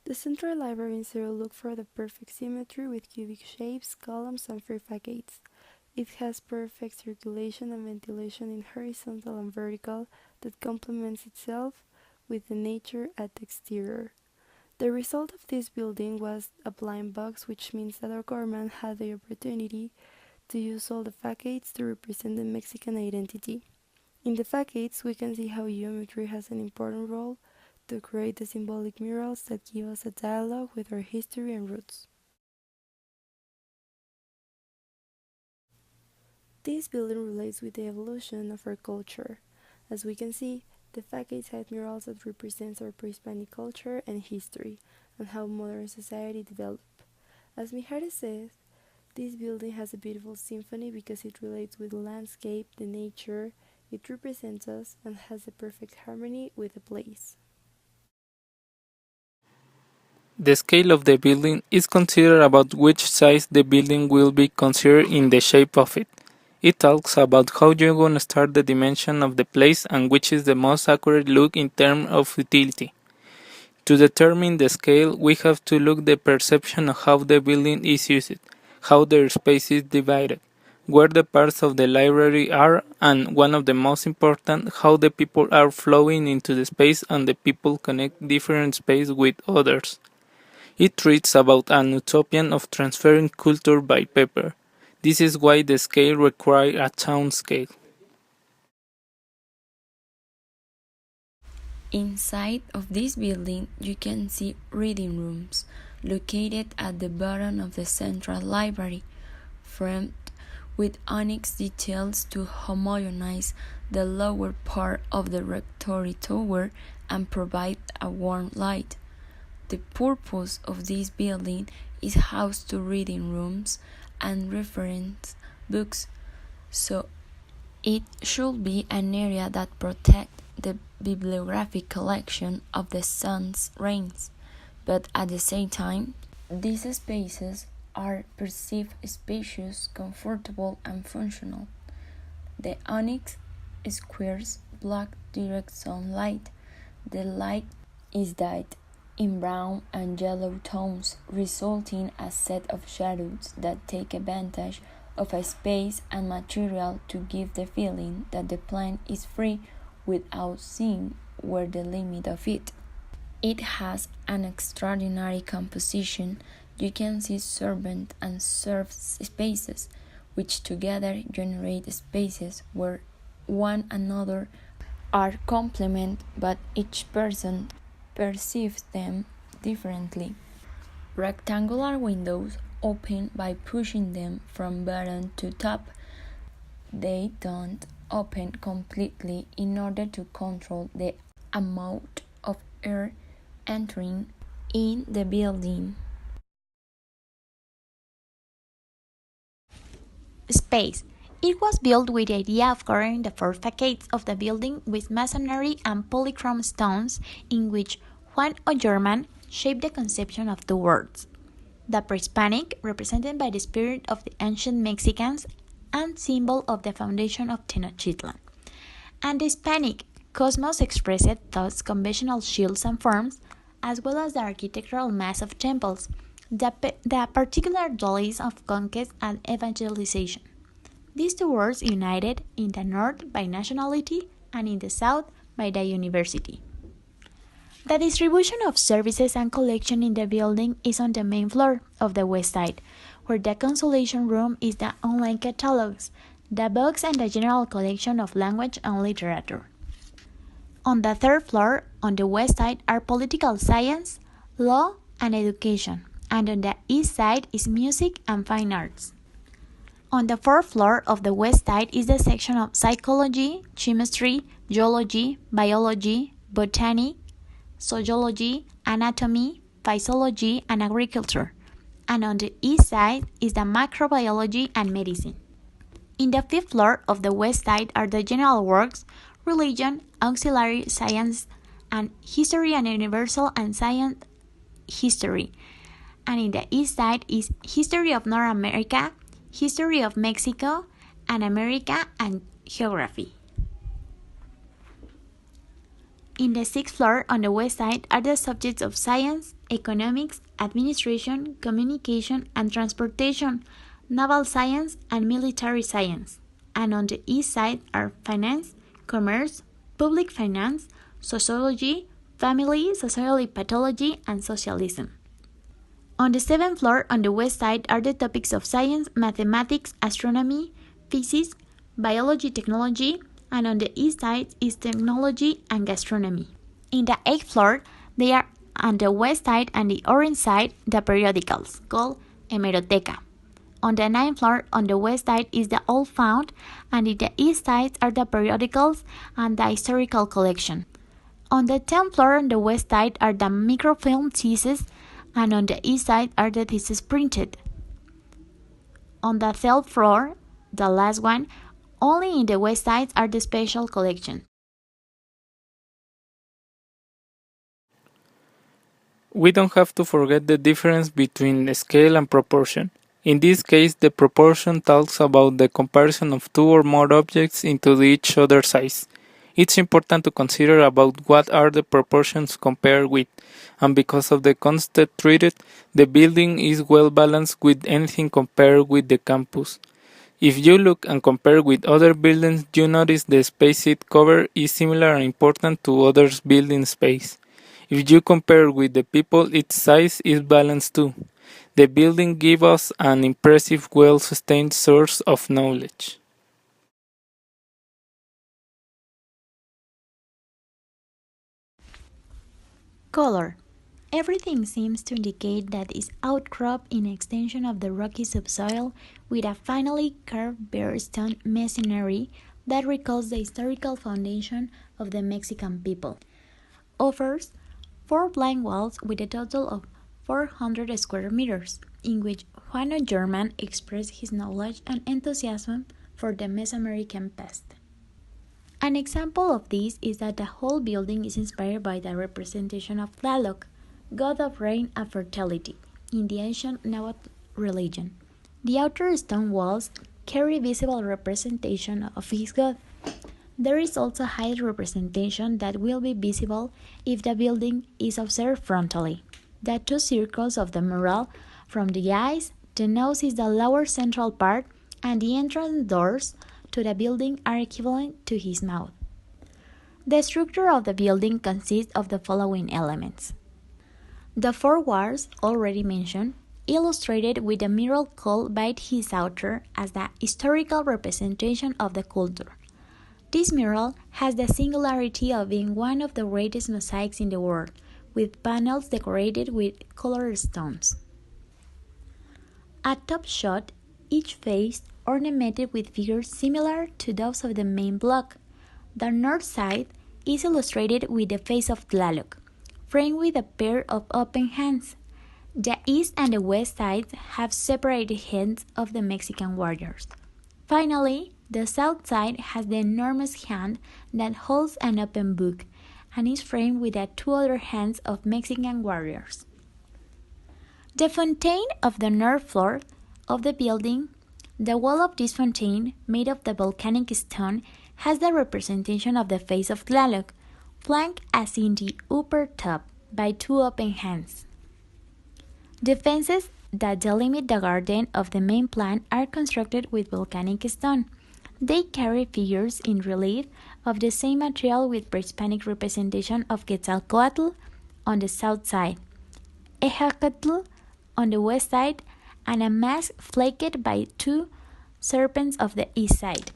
The central library in Seoul looked for the perfect symmetry with cubic shapes, columns, and free facades. It has perfect circulation and ventilation in horizontal and vertical that complements itself with the nature at the exterior. The result of this building was a blind box, which means that our government had the opportunity to use all the facades to represent the Mexican identity. In the facades, we can see how geometry has an important role to create the symbolic murals that give us a dialogue with our history and roots. This building relates with the evolution of our culture. As we can see, the facades have murals that represent our pre-Hispanic culture and history, and how modern society developed. As Mijares said, this building has a beautiful symphony because it relates with the landscape, the nature, it represents us, and has a perfect harmony with the place. The scale of the building is considered about which size the building will be considered in the shape of it. It talks about how you're gonna start the dimension of the place and which is the most accurate look in terms of utility. To determine the scale, we have to look the perception of how the building is used, how their space is divided, where the parts of the library are, and one of the most important, how the people are flowing into the space and the people connect different space with others. It treats about an utopian of transferring culture by paper. This is why the scale requires a town scale. Inside of this building, you can see reading rooms located at the bottom of the central library, framed with onyx details to homogenize the lower part of the rectory tower and provide a warm light. The purpose of this building is house to reading rooms and reference books, so it should be an area that protects the bibliographic collection of the sun's rays, but at the same time, these spaces are perceived spacious, comfortable, and functional. The onyx squares block direct sunlight. The light is dyed in brown and yellow tones, resulting a set of shadows that take advantage of a space and material to give the feeling that the plant is free without seeing where the limit of it. It has an extraordinary composition. You can see servant and served spaces, which together generate spaces where one another are complement, but each person perceives them differently. Rectangular windows open by pushing them from bottom to top. They don't open completely in order to control the amount of air entering in the building. Space. It was built with the idea of covering the four facades of the building with masonry and polychrome stones, in which Juan O'Gorman shaped the conception of two words: the pre-Hispanic, represented by the spirit of the ancient Mexicans and symbol of the foundation of Tenochtitlan, and the Hispanic, cosmos expressed thus conventional shields and forms, as well as the architectural mass of temples, the particular dwellings of conquest and evangelization. These two words united in the north by nationality and in the south by the university. The distribution of services and collection in the building is on the main floor of the west side, where the consultation room is the online catalogs, the books and the general collection of language and literature. On the third floor, on the west side, are political science, law, and education, and on the east side is music and fine arts. On the fourth floor of the west side is the section of psychology, chemistry, geology, biology, botany, sociology, anatomy, physiology, and agriculture. And on the east side is the microbiology and medicine. In the fifth floor of the west side are the general works, religion, auxiliary science, and history and universal and science history. And in the east side is history of North America, history of Mexico, and America and geography. In the sixth floor on the west side are the subjects of science, economics, administration, communication and transportation, naval science and military science. And on the east side are finance, commerce, public finance, sociology, family, sociology, pathology, and socialism. On the seventh floor on the west side are the topics of science, mathematics, astronomy, physics, biology, technology, and on the east side is technology and gastronomy. In the eighth floor, they are on the west side and the orange side the periodicals, called hemeroteca. On the ninth floor on the west side is the old found, and in the east side are the periodicals and the historical collection. On the 10th floor on the west side are the microfilm theses, and on the east side are the theses printed. On the 3rd floor, the last one, only in the west side are the special collection. We don't have to forget the difference between scale and proportion. In this case, the proportion talks about the comparison of two or more objects into each other's size. It's important to consider about what are the proportions compared with, and because of the concept treated, the building is well balanced with anything compared with the campus. If you look and compare with other buildings, you notice the space it covers is similar and important to others' building space. If you compare with the people, its size is balanced too. The building gives us an impressive, well-sustained source of knowledge. Color. Everything seems to indicate that is outcrop in extension of the rocky subsoil with a finely carved bare stone masonry that recalls the historical foundation of the Mexican people. Offers 4 blank walls with a total of 400 square meters, in which Juan O'German expressed his knowledge and enthusiasm for the Mesoamerican past. An example of this is that the whole building is inspired by the representation of Tlaloc, god of rain and fertility, in the ancient Nahuatl religion. The outer stone walls carry visible representation of his god. There is also height representation that will be visible if the building is observed frontally. The 2 circles of the mural, from the eyes, the nose is the lower central part, and the entrance doors to the building are equivalent to his mouth. The structure of the building consists of the following elements. The 4 walls, already mentioned, illustrated with a mural called by his author as the historical representation of the culture. This mural has the singularity of being one of the greatest mosaics in the world, with panels decorated with colored stones. At top shot, each face ornamented with figures similar to those of the main block. The north side is illustrated with the face of Tlaloc, framed with a pair of open hands. The east and the west sides have separated heads of the Mexican warriors. Finally, the south side has the enormous hand that holds an open book and is framed with the 2 other hands of Mexican warriors. The fontaine of the north floor of the building, the wall of this fontaine, made of the volcanic stone, has the representation of the face of Tlaloc, flanked as in the upper top by 2 open hands. The fences that delimit the garden of the main plan are constructed with volcanic stone. They carry figures in relief of the same material with prehispanic representation of Quetzalcoatl on the south side, Ejacatl on the west side, and a mask flanked by 2 serpents of the east side.